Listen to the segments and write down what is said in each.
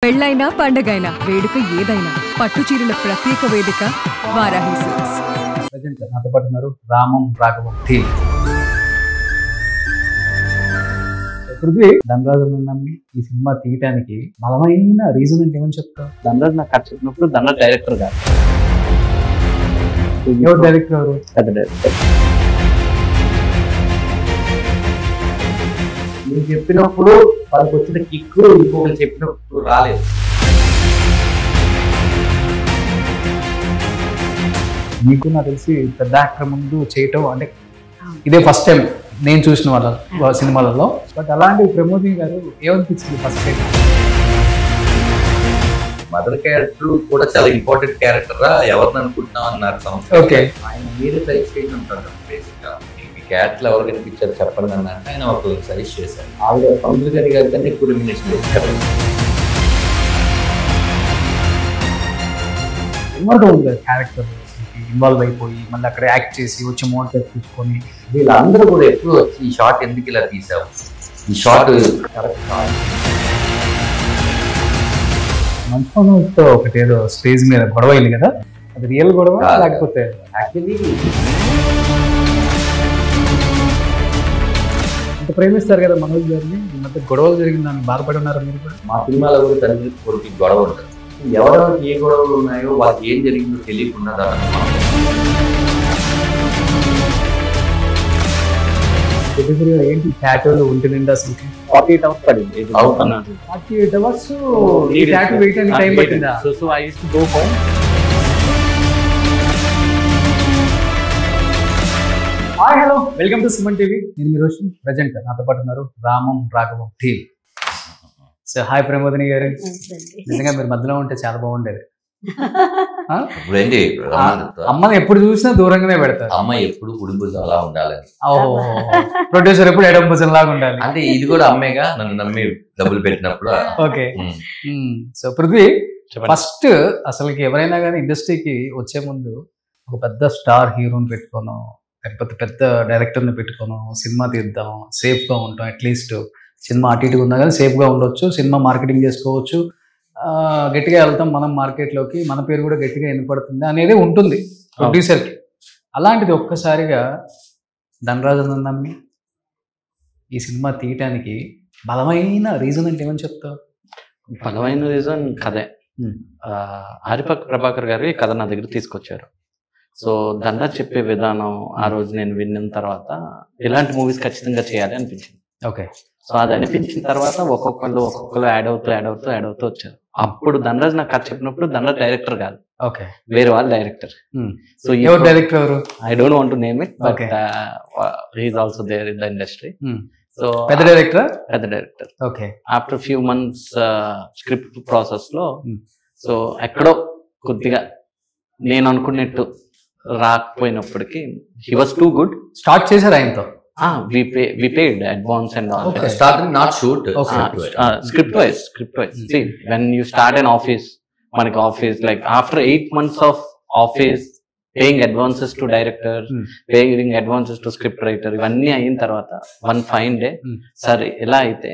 పెళ్ళైనా పండగైనా వేడుక ఏదైనా పట్టు చీరల ప్రత్యేక వేదిక వారాహి సిల్క్స్. ప్రజెంట్ నాతో పాటు ఉన్నారు రామం రాఘవం టీమ్. పృథ్వీ ధనరాజు నమ్మి ఈ సినిమా తీయటానికి బలమైన రీజన్ అంటే ఏమని చెప్తావు? ధనరాజు నాకు కట్ చెప్పినప్పుడు ధనరాజు డైరెక్టర్ కాదు. ఎవరు డైరెక్టర్? ఎవరు? పెద్ద డైరెక్టర్. నేను చెప్పినప్పుడు వాళ్ళకి వచ్చిన కిక్కు ఇంకొకరు చెప్పినప్పుడు రాలేదు. మీకు నాకు తెలిసి పెద్ద యాక్టర్ ముందు చేయటం అంటే ఇదే ఫస్ట్ టైం నేను చూసిన వాళ్ళ సినిమాలలో. బట్ అలాంటి ప్రమోదిని గారు ఏమనిపించింది ఫస్ట్ టైం? మదర్ క్యారెక్టర్ కూడా చాలా ఇంపార్టెంట్ క్యారెక్టర్ రా, ఎవరిని అనుకుంటున్నాం అన్నారు సంస్థ. ఓకే, ఆయన మీరే సజెస్ట్ చేసి ఉంటారు బేసిక్గా. ఈ క్యారెక్టర్ ఎవరు కనిపించారు చెప్పండి అని అంటే ఆయన ఒక సజెస్ట్ చేశారు. ఆవిడ సౌందర్య గారి గారి కంటే ఎక్కువ రెమ్యునేషన్ చేశారు. ఇన్వాల్వ్ ఉంది క్యారెక్టర్ ఇన్వాల్వ్ అయిపోయి మళ్ళీ అక్కడ యాక్ట్ చేసి వచ్చి మోనిటర్ చూసుకొని వీళ్ళందరూ కూడా ఎప్పుడు వచ్చి ఈ షార్ట్ ఎందుకు ఇలా తీసావు, ఈ షార్ట్ కరెక్ట్ కాదు. మంచి ఒకటి ఏదో స్టేజ్ మీద గొడవ అయింది కదా, అది రియల్ గొడవ లేకపోతే? యాక్చువల్లీ అంత ప్రేమిస్తారు కదా మనోజ్ గారిని, ఈ మధ్య గొడవలు జరిగిందని బాధపడి ఉన్నారు మీరు కూడా. మా సినిమాలో కూడా తండ్రి కొడుకు గొడవ ఉంటుంది. ఎవరెవరికి ఏ గొడవలు ఉన్నాయో వాళ్ళకి ఏం జరిగిందో తెలియకుండా ఏంటి టాటూలు ఒంటి నిండా అసలు 48 hours పడింది. 48 hours ఈ టాటూ వేయడానికి టైం పట్టిందా? So I used to go home. Hi hello, welcome to Suman TV. నేను మీ రోజు ప్రజెంట్ నాతో పాటు ఉన్నారు రామం రాఘవం టీమ్. సో హాయ్ ప్రమోదిని గారు, నిజంగా మీరు మధ్యలో ఉంటే చాలా బాగుండేది. అమ్మని ఎప్పుడు చూసినా దూరంగానే పెడతారు. అమ్మ ఎప్పుడు కుటుంబం అలా ఉండాలని. ప్రొడ్యూసర్ ఎప్పుడు ఎడం భుజం లాగా ఉండాలి. అంటే ఇది కూడా అమ్మేగా నన్ను నమ్మి డబ్బులు పెట్టినప్పుడు. ఓకే, సో పృథ్వీ ఫస్ట్ అసలుకి ఎవరైనా కానీ ఇండస్ట్రీకి వచ్చే ముందు ఒక పెద్ద స్టార్ హీరోని పెట్టుకోను, లేకపోతే పెద్ద డైరెక్టర్ని పెట్టుకోను, సినిమా తీద్దాం, సేఫ్గా ఉంటాం, అట్లీస్ట్ సినిమా అటు ఇటుగా ఉన్నా కానీ సేఫ్గా ఉండొచ్చు, సినిమా మార్కెటింగ్ చేసుకోవచ్చు, గట్టిగా వెళ్తాం మనం మార్కెట్లోకి, మన పేరు కూడా గట్టిగా వినపడుతుంది అనేది ఉంటుంది ప్రొడ్యూసర్కి. అలాంటిది ఒక్కసారిగా ధనరాజు నమ్మి ఈ సినిమా తీయటానికి బలమైన రీజన్ అంటే ఏమని చెప్తావు? బలమైన రీజన్ కథే. ఆరిపక్ ప్రభాకర్ గారు ఈ కథ నా దగ్గర తీసుకొచ్చారు. సో ధనరాజు చెప్పే విధానం ఆ రోజు నేను విన్న తర్వాత ఇలాంటి మూవీస్ ఖచ్చితంగా చేయాలి అనిపించింది. ఓకే, సో అది అనిపించిన తర్వాత ఒక్కొక్కరు యాడ్ అవుతూ వచ్చారు. అప్పుడు ధనరాజు నాకు కథ చెప్పినప్పుడు ధనరాజు డైరెక్టర్ కాదు, ఓకే, వేరే వాళ్ళు డైరెక్టర్. సో ఎవరు డైరెక్టర్? ఎవరు? I don't want to name it, but he's also there in the industry. So పెద్ద director. Okay, after few months script process లో సో ఎక్కడో కొద్దిగా నేను అనుకున్నట్టు రాకపోయినప్పటికీ he was too good. Start చేశారు ఆయనతో? We paid advance and all. Okay. Starting not shoot. Script wise. See, when you start an office, manaki office like after 8 months of office, paying advances to director, paying advances to script writer, ivanni ayin tarvata one fine day, sir ela aithe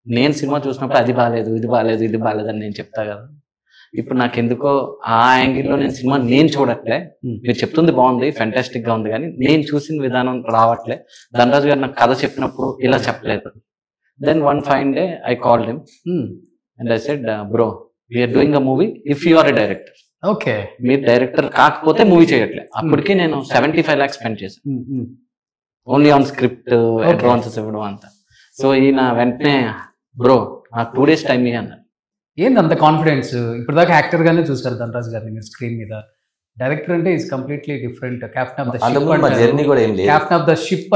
నేను cinema చూసినప్పుడు అది బాగాలేదు, ఇది బాగాలేదు అని నేను చెప్తా కదా. ఇప్పుడు నాకు ఎందుకో ఆ యాంగిల్లో నేను సినిమా నేను చూడట్లే. మీరు చెప్తుంది బాగుంది, ఫెంటాస్టిక్ గా ఉంది, కానీ నేను చూసిన విధానం రావట్లే. ధనరాజు గారు నాకు కథ చెప్పినప్పుడు ఇలా చెప్పలేదు. Then one fine day I called him and I said, bro we're doing a movie if you are a director. Okay, మీరు డైరెక్టర్ కాకపోతే మూవీ చేయట్లే. అప్పటికి నేను 75 lakhs స్పెండ్ చేశాను ఓన్లీ ఆన్ స్క్రిప్ట్, అడ్వాన్సెస్ ఇవ్వడం అంతా. సో ఈయన వెంటనే బ్రో నాకు 2 days టైం అన్నారు. ఏంది అంత కాన్ఫిడెన్స్? ఇప్పుడు దాకా యాక్టర్ గానే చూసారు ధనరాజు గారిని మీరు స్క్రీన్ మీద, డైరెక్టర్ అంటే is completely different. Captain of the ship, captain of the ship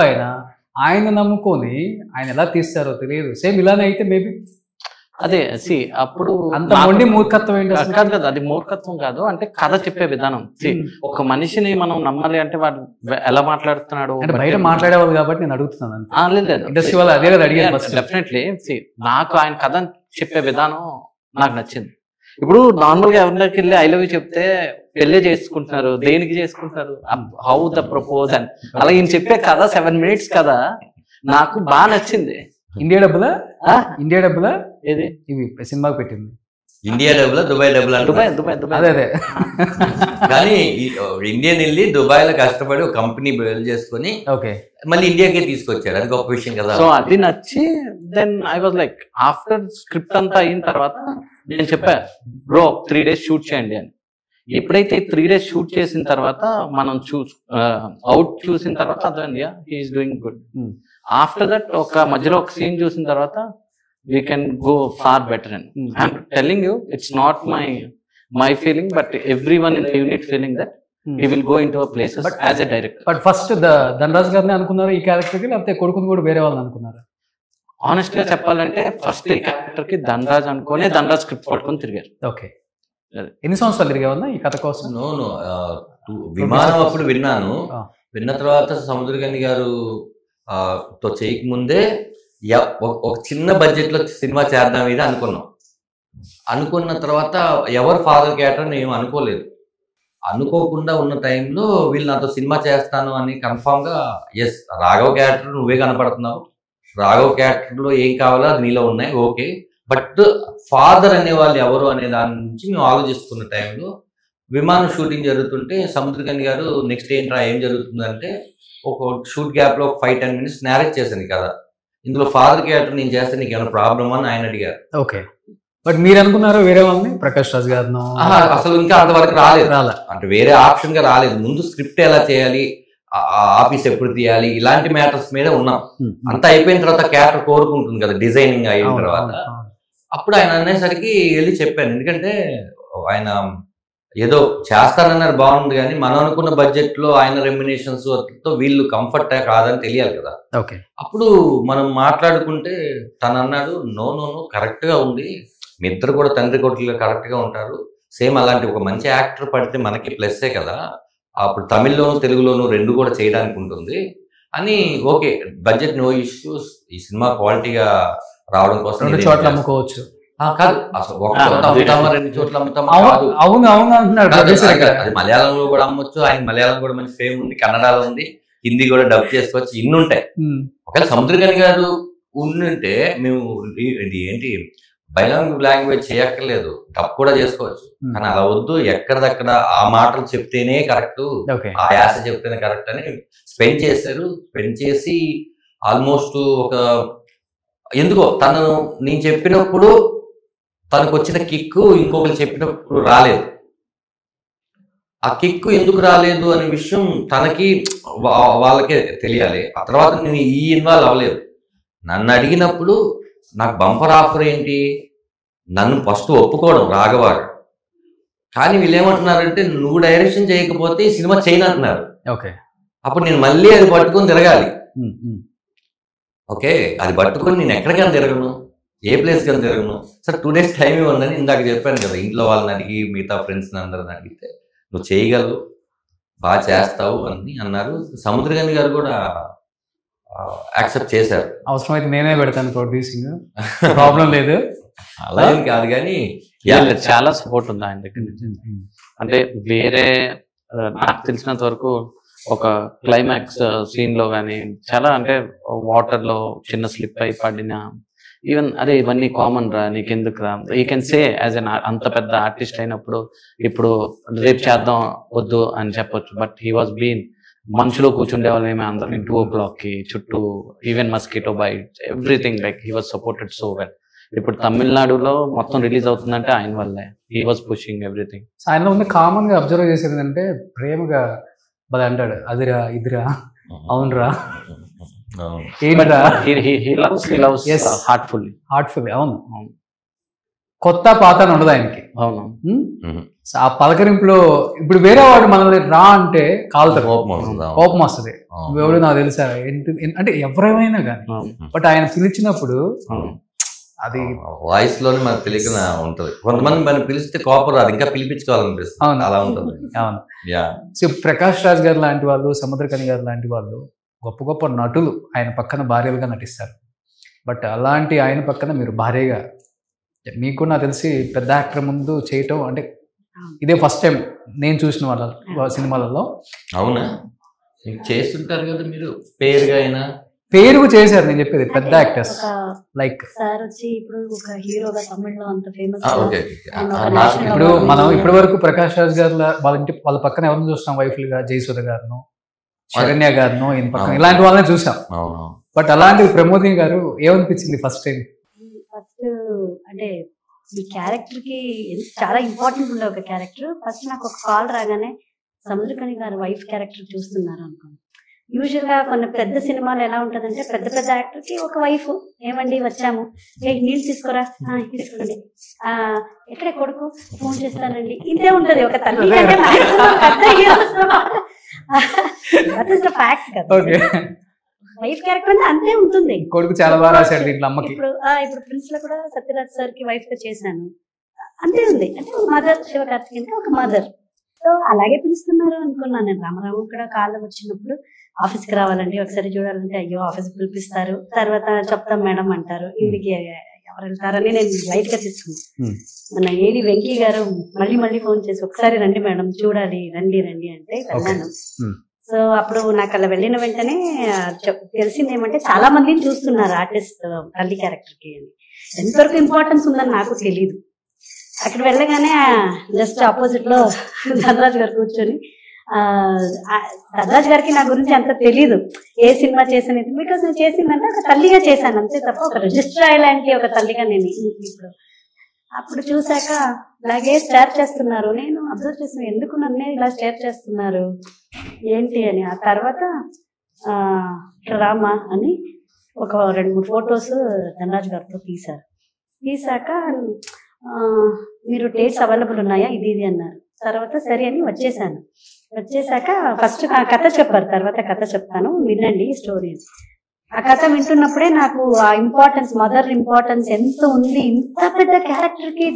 ఆయన నమ్ముకొని ఆయన ఎలా తీస్తారో తెలియదు. సేమ్ ఇలానే అయితే మేబీ అదే సి అప్పుడు అంత మొండి మూర్ఖత్వం ఏంటి? కాదు కదా, అది మూర్ఖత్వం కాదు, అంటే కథ చెప్పే విధానం. ఒక మనిషిని మనం నమ్మాలి అంటే వాడు ఎలా మాట్లాడుతున్నాడు అంటే బయట మాట్లాడేవాళ్ళు కాబట్టి నేను అడుగుతున్నాను. లేదు, ఇండస్ట్రీ వాళ్ళు అదే కదా అడిగారు. డెఫినెట్లీ నాకు ఆయన కథ చెప్పే విధానం నాకు నచ్చింది. ఇప్పుడు నార్మల్ గా ఎవరికి వెళ్ళి ఐ లవ్ యూ చెప్తే పెళ్లి చేసుకుంటున్నారు, దేనికి చేసుకుంటున్నారు, హౌ ద ప్రపోజ్ అని. అలా ఈయన చెప్పే కథ 7 minutes కదా, నాకు బాగా నచ్చింది. ఇండియా డబ్బులా ఏది ఇవి సినిమాకి పెట్టింది? ఇండియా డబ్బుల దుబాయ్ డబ్బులు దుబాయ్ అంటే దుబాయ్ దుబాయ్ అదే కానీ ఇండియన్ వెళ్ళి దుబాయ్ లో కష్టపడి ఒక కంపెనీ బిల్డ్ చేసుకొని ఓకే మళ్ళీ ఇండియాకే తీసుకొచ్చారు. అది గొప్ప విషయం కదా. సో అది నచ్చి then I was like after script అంతా అయిన తర్వాత నేను చెప్పా బ్రో 3 days షూట్ చేయండి అని. ఎప్పుడైతే 3 days షూట్ చేసిన తర్వాత మనం అవుట్ చూసిన తర్వాత అర్థమైంది he's doing good. After that మధ్యలో ఒక సీన్ చూసిన తర్వాత we can go far better and I'm telling you it's not my feeling but every one in the unit feeling that he will go into a places as a director. But first Dhanraj గారిని అనుకున్నారు ఈ character కి, లేకపోతే కొడుకుని కూడా వేరే వాళ్ళని అనుకున్నారు? ఆనెస్ట్ గా చెప్పాలంటే ఫస్ట్ ఈ క్యారెక్టర్ కి ధనరాజ్ అనుకుని ధనరాజ్ స్క్రిప్ట్ పట్టుకొని తిరిగారు. ఓకే. ఎన్ని సంవత్సరాలు తిరిగేవాళ్ళ ఈ కథ కోసం? నో విమానం అప్పుడు విన్నాను. విన్న తర్వాత సముద్రగని గారు తో చేయకముందే ఒక చిన్న బడ్జెట్ లో సినిమా చేద్దాం ఇది అనుకున్నాం. అనుకున్న తర్వాత ఎవరు ఫాదర్ క్యారెక్టర్ నేను అనుకోలేదు. అనుకోకుండా ఉన్న టైంలో వీళ్ళు నాతో సినిమా చేస్తాను అని కన్ఫామ్ గా ఎస్ రాఘవ్ క్యారెక్టర్ నువ్వే కనపడుతున్నావు, రాఘవ్ క్యారెక్టర్ లో ఏం కావాలో అది నీలో ఉన్నాయి, ఓకే. బట్ ఫాదర్ అనే వాళ్ళు ఎవరు అనే దాని నుంచి మేము ఆలోచిస్తున్న టైంలో విమానం షూటింగ్ జరుగుతుంటే సముద్రగని గారు నెక్స్ట్ ఏంట్రా ఏం జరుగుతుందంటే ఒక షూట్ గ్యాప్ లో 5-10 minutes నేరేట్ చేశాను కదా, ఇందులో ఫాదర్ క్యారెక్టర్ నేను చేస్తే నీకు ఏమైనా ప్రాబ్లమ్ అని ఆయన అడిగారు. ఓకే. బట్ మీరు అనుకున్నారు వేరే వాళ్ళని, ప్రకాష్ రాజ్ గారు? అసలు ఇంకా అంతవరకు రాలేదు, అంటే వేరే ఆప్షన్ గా రాలేదు. ముందు స్క్రిప్ట్ ఎలా చేయాలి, ఆఫీస్ ఎప్పుడు తీయాలి, ఇలాంటి మ్యాటర్స్ మీద ఉన్నాం. అంతా అయిపోయిన తర్వాత క్యారెక్టర్ కోరుకుంటుంది కదా డిజైనింగ్ అయిన తర్వాత. అప్పుడు ఆయన అనేసరికి వెళ్ళి చెప్పాను, ఎందుకంటే ఆయన ఏదో చేస్తానన్నారు బాగుంది కానీ మనం అనుకున్న బడ్జెట్ లో ఆయన రెమ్యునేషన్స్ తో వీళ్ళు కంఫర్ట్ కాదని తెలియాలి కదా. ఓకే. అప్పుడు మనం మాట్లాడుకుంటే తను అన్నాడు నో కరెక్ట్ గా ఉంది, మీ ఇద్దరు కూడా తండ్రి కొడుకులు కరెక్ట్ గా ఉంటారు, సేమ్ అలాంటి ఒక మంచి యాక్టర్ పడితే మనకి ప్లస్సే కదా, అప్పుడు తమిళ్లోను తెలుగులోను రెండు కూడా చేయడానికి ఉంటుంది అని. ఓకే బడ్జెట్ నో ఇష్యూస్, ఈ సినిమా క్వాలిటీగా రావడం కోసం 2 చోట్ల అమ్ముకోవచ్చు కాదు, అసలు ఒక చోట అమ్ముతామా 2 చోట్ల అమ్ముతామా కాదు. అవును అంటున్నాడు. అది మలయాళంలో కూడా అమ్మొచ్చు, ఆయన మలయాళం కూడా మంచి ఫేమ్ ఉంది, కన్నడలో ఉంది, హిందీ కూడా డబ్ చేసుకోవచ్చు, ఇన్ని ఉంటాయి. ఒకవేళ సముద్రగని గారు ఉండుంటే మేము ఇది ఏంటి బైలాంగ్వేజ్ లాంగ్వేజ్ చేయక్కర్లేదు, డబ్ కూడా చేసుకోవచ్చు. కానీ అలా వద్దు, ఎక్కడదక్కడ ఆ మాటలు చెప్తేనే కరెక్ట్, ఆ యాస చెప్తేనే కరెక్ట్ అని స్పెండ్ చేశారు. స్పెండ్ చేసి ఆల్మోస్ట్ ఒక ఎందుకో నేను చెప్పినప్పుడు తనకు వచ్చిన కిక్కు ఇంకొకరు చెప్పినప్పుడు రాలేదు. ఆ కిక్కు ఎందుకు రాలేదు అనే విషయం తనకి వాళ్ళకే తెలియాలి. ఆ తర్వాత నేను ఇన్వాల్వ్ అవ్వలేదు. నన్ను అడిగినప్పుడు నాకు బంపర్ ఆఫర్ ఏంటి, నన్ను ఫస్ట్ ఒప్పుకోవడం రాఘవాడు. కానీ వీళ్ళు ఏమంటున్నారంటే నువ్వు డైరెక్షన్ చేయకపోతే ఈ సినిమా చేయనంటున్నారు. ఓకే. అప్పుడు నేను మళ్ళీ అది పట్టుకొని తిరగాలి. ఓకే, అది పట్టుకొని నేను ఎక్కడికైనా తిరగను, ఏ ప్లేస్ కైనా తిరగను. సార్ 2 days టైం ఇవ్వండి ఇందాక చెప్పాను కదా, ఇంట్లో వాళ్ళని అడిగి మిగతా ఫ్రెండ్స్ని అందరిని అడిగితే నువ్వు చేయగలవు, బాగా చేస్తావు అని అన్నారు. సముద్రగని గారు కూడా యాక్సెప్ట్ చేశారు. అవసరమైతే నేనే పెడతాను ప్రొడ్యూసింగ్, ప్రాబ్లం లేదు. అలా ఏం కాదు కానీ చాలా సపోర్ట్ ఉంది ఆయన దగ్గర నుంచి. అంటే వేరే నాకు తెలిసినంత వరకు ఒక క్లైమాక్స్ సీన్ లో కానీ చాలా అంటే వాటర్ లో చిన్న స్లిప్ అయి పడిన ఈవెన్ అరే ఇవన్నీ కామన్ రా నీకెందుకు రా you can say as an అంత పెద్ద ఆర్టిస్ట్ అయినప్పుడు ఇప్పుడు రేపు చేద్దాం వద్దు అని చెప్పొచ్చు. బట్ హీ వాజ్ బీన్ మనుషులో కూర్చుండే వాళ్ళేమే అందరం 2 o'clock కి చుట్టూ even mosquito bite everything like he was supported so well. ఇప్పుడు తమిళనాడులో మొత్తం రిలీజ్ అవుతుందంటే ఆయన వల్లే, హీ వాజ్ పుషింగ్ ఎవ్రీథింగ్. ఆయనలో ఉంది కామన్ గా అబ్జర్వ్ చేసేది ఏంటంటే ప్రేమగా బలి అంటాడు, అదిరా ఇదిరా అవునరా ఏంట్రా, హార్ట్ఫుల్లీ. అవును, కొత్త పాత అని ఉండదు ఆయనకి. అవును. ఆ పలకరింపులో ఇప్పుడు వేరే వాడు మనల్ని రా అంటే కాలుతారు, కోపం వస్తుంది. ఎవడు నాకు తెలుసా అంటే ఎవరైనా కానీ, బట్ ఆయన పిలిచినప్పుడు అది వాయిస్ లోనే మనకు తెలియక ఉంటది. కొంతమంది మనం పిలిస్తే కోపం రాదు, ఇంకా పిలిపించుకోవాలనిపిస్తుంది, అలా ఉంటుంది. అవును. సో ప్రకాష్ రాజ్ గారు లాంటి వాళ్ళు, సముద్రకని గారు లాంటి వాళ్ళు గొప్ప గొప్ప నటులు ఆయన పక్కన భార్యలుగా నటిస్తారు. బట్ అలాంటి ఆయన పక్కన మీరు భార్యగా, మీకు నాకు తెలిసి పెద్ద యాక్టర్ ముందు చేయటం అంటే ఇదే ఫస్ట్ టైం నేను చూసిన వాళ్ళ సినిమాలలో. అవునా, చేస్తుంటారు కదా మీరు పేరుగా అయినా పేరుకు చేశారు నేను చెప్పేది పెద్ద యాక్టర్స్ లైక్ సార్ వచ్చి ఇప్పుడు ఒక హీరోగా తమిళ్లో అంత ఫేమస్. ఇప్పుడు మనం ఇప్పటి వరకు ప్రకాష్ రాజ్ గారు వాళ్ళ పక్కన ఎవరిని చూస్తాం వైఫ్లుగా జయసుధ గారును శరణ్య గారును ఈయన పక్కన ఇలాంటి వాళ్ళని చూసాం. బట్ అలాంటి ప్రమోదిని గారు ఏమనిపించింది ఫస్ట్ టైం? ఫస్ట్ అంటే ఈ క్యారెక్టర్ కి చాలా ఇంపార్టెంట్ ఉండే ఒక క్యారెక్టర్. ఫస్ట్ నాకు ఒక కాల్ రాగానే సముద్రకని గారు వైఫ్ క్యారెక్టర్ చూస్తున్నారు అనుకోండి. యూజువల్ గా కొన్ని పెద్ద సినిమాలు ఎలా ఉంటదంటే పెద్ద పెద్ద యాక్టర్ కి ఒక వైఫ్, ఏమండి వచ్చాము, నీళ్ళు తీసుకోరా, తీసుకోండి, ఎక్కడ కొడుకు, ఫోన్ చేస్తానండి, ఇంతే ఉంటది. ఒక తల్లి కంటే పెద్ద హీరోస్ ఫ్యాక్ట్ కదా. వైఫ్ క్యారెక్టర్ అంటే అంతే ఉంటుంది. కొడుకు చాలా బాగా రాశాడు దీంట్లో అమ్మకి. ఇప్పుడు ప్రిన్స్ లో కూడా సత్యరాజ్ సార్ కి వైఫ్ గా చేశాను, అంతే ఉంది. అంటే మదర్, శివకార్తిక్ అంటే ఒక మదర్. సో అలాగే పిలుస్తున్నారు అనుకున్నాను నేను. రామారావు కూడా కాలం వచ్చినప్పుడు ఆఫీస్ కి రావాలండి, ఒకసారి చూడాలంటే అయ్యో ఆఫీస్ పిలిపిస్తారు, తర్వాత చెప్తాం మేడం అంటారు, ఇంటికి ఎవరు వెళ్తారని నేను లైట్ గా తీసుకున్నాను. మన ఏడి వెంకీ గారు మళ్ళీ మళ్ళీ ఫోన్ చేసి ఒకసారి రండి మేడం చూడాలి, రండి రండి అంటే వెళ్ళాను. సో అప్పుడు నాకు అలా వెళ్ళిన వెంటనే తెలిసింది ఏమంటే చాలా మందిని చూస్తున్నారు ఆర్టిస్ట్ తల్లి క్యారెక్టర్ కి అని. ఎంతవరకు ఇంపార్టెన్స్ ఉందని నాకు తెలీదు. అక్కడ వెళ్ళగానే జస్ట్ ఆపోజిట్ లో ధనరాజ్ గారు కూర్చొని, ధనరాజ్ గారికి నా గురించి అంత తెలీదు, ఏ సినిమా చేసాను బికాస్ నేను చేసిందంటే ఒక తల్లిగా చేశాను అంతే తప్ప ఒక రిజిస్టర్ లాంటి ఒక తల్లిగా నేను ఇప్పుడు. అప్పుడు చూసాక ఇలాగే స్టార్ చేస్తున్నారు, నేను అబ్జర్వ్ చేసిన ఎందుకు నన్నే ఇలా స్టార్ చేస్తున్నారు ఏంటి అని. ఆ తర్వాత రామా అని ఒక 2-3 ఫొటోస్ ధనరాజ్ గారితో తీసాక మీరు డేట్స్ అవైలబుల్ ఉన్నాయా ఇది అన్నారు. తర్వాత సరే అని వచ్చేసాక ఫస్ట్ ఆ కథ చెప్పారు, తర్వాత కథ చెప్తాను వినండి స్టోరీ. ఆ కథ వింటున్నప్పుడే నాకు ఆ ఇంపార్టెన్స్, మదర్ ఇంపార్టెన్స్ ఎంత ఉంది. ఇంత పెద్ద క్యారెక్టర్ కి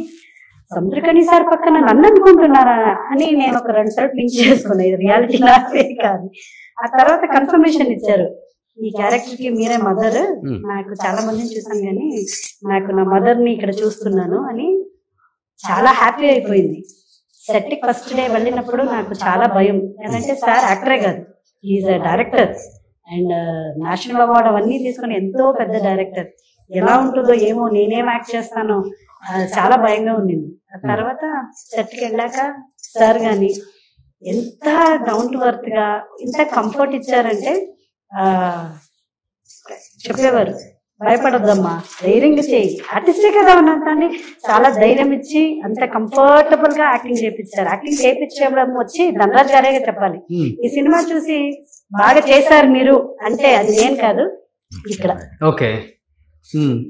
సముద్రకని సార్ పక్కన నన్ను అనుకుంటున్నారా అని నేను ఒక 2 సార్లు పింక్ చేసుకున్నాను, ఇది రియాలిటీ నాకే కాదు. ఆ తర్వాత కన్ఫర్మేషన్ ఇచ్చారు, ఈ క్యారెక్టర్ కి మీరే మదర్, నాకు చాలా మందిని చూసాను కానీ నాకు నా మదర్ ని ఇక్కడ చూస్తున్నాను అని చాలా హ్యాపీ అయిపోయింది. సెట్ కి ఫస్ట్ డే వెళ్ళినప్పుడు నాకు చాలా భయం, ఎందుకంటే సార్ యాక్టరే కాదు, is a director and national award అవన్నీ తీసుకుని ఎంతో పెద్ద డైరెక్టర్. ఎలా ఉంటుందో ఏమో, నేనేం యాక్ట్ చేస్తానో చాలా భయంగా ఉండింది. ఆ తర్వాత సెట్ కి వెళ్ళాక సార్ గాని ఎంత డౌన్ టు ఎర్త్ గా ఎంత కంఫర్ట్ ఇచ్చారంటే చెప్పేవారు, భయపడొద్దమ్మా, ధైర్యంగా చేయి, ఆర్టిస్టే కదా ఉన్నాను కానీ చాలా ధైర్యం ఇచ్చి అంత కంఫర్టబుల్ గా యాక్టింగ్ చేయించారు. యాక్టింగ్ చేయించడం వచ్చి ధనరాజ్ గారే చెప్పాలి, ఈ సినిమా చూసి బాగా చేశారు మీరు అంటే అది నేను కాదు ఇక్కడ. ఓకే,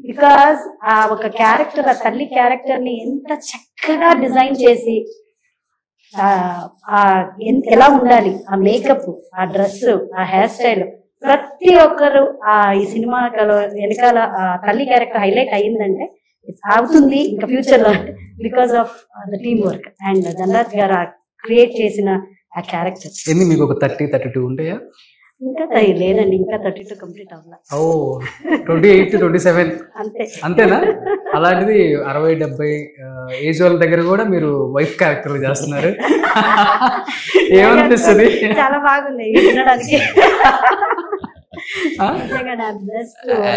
బికాస్ ఆ ఒక క్యారెక్టర్, ఆ తల్లి క్యారెక్టర్ ని ఎంత చక్కగా డిజైన్ చేసి ఎలా ఉండాలి, ఆ మేకప్, ఆ డ్రెస్, ఆ హెయిర్ స్టైల్, ప్రతి ఒక్కరు ఈ సినిమా వెనకాల తల్లి క్యారెక్టర్ హైలైట్ అయ్యిందంటే అవుతుంది ఇంకా ఫ్యూచర్ లో, because of the team work and Dhanraj గారు క్రియేట్ చేసిన ఆ క్యారెక్టర్. మీకు ఒక 30-32 ఉంటాయా? ఇంకా లేదండి, ఇంకా 32 కంప్లీట్ అవ్వాలి. 28-27 అంతేనా? అలాంటిది 60-70 ఏజ్ వాళ్ళ దగ్గర కూడా మీరు వైఫ్ క్యారెక్టర్ చేస్తున్నారు, ఏమనిపిస్తుంది? చాలా బాగుంది వినడానికి.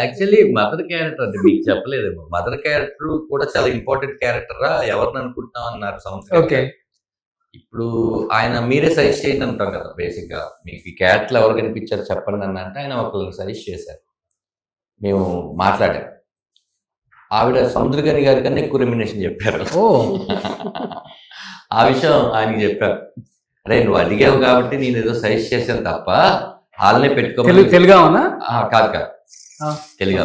యాక్చువల్లీ మదర్ క్యారెక్టర్ అంటే మీకు చెప్పలేదేమో, మదర్ క్యారెక్టర్ కూడా చాలా ఇంపార్టెంట్ క్యారెక్టర్ రా, ఎవరిని అనుకుంటున్నాం అన్నారు సంవత్సరం. ఇప్పుడు ఆయన మీరే సజెస్ట్ చేయండి అంటాం కదా, బేసిక్ గా మీకు ఈ క్యారెక్టర్ ఎవరు కనిపించారు చెప్పండి అని అంటే ఆయన ఒకరిని సజెస్ట్ చేశారు. మేము మాట్లాడాం, ఆవిడ సముద్రకని గారి కన్నా ఎక్కువ రెమ్యునేషన్ చెప్పారు. ఆ విషయం ఆయనకి చెప్పారు, అరే నువ్వు అడిగావు కాబట్టి నేను ఏదో సజెస్ట్ చేశాను తప్ప వాళ్ళనే పెట్టుకో. తెలుగా ఉన్నా కాదు తెలుగు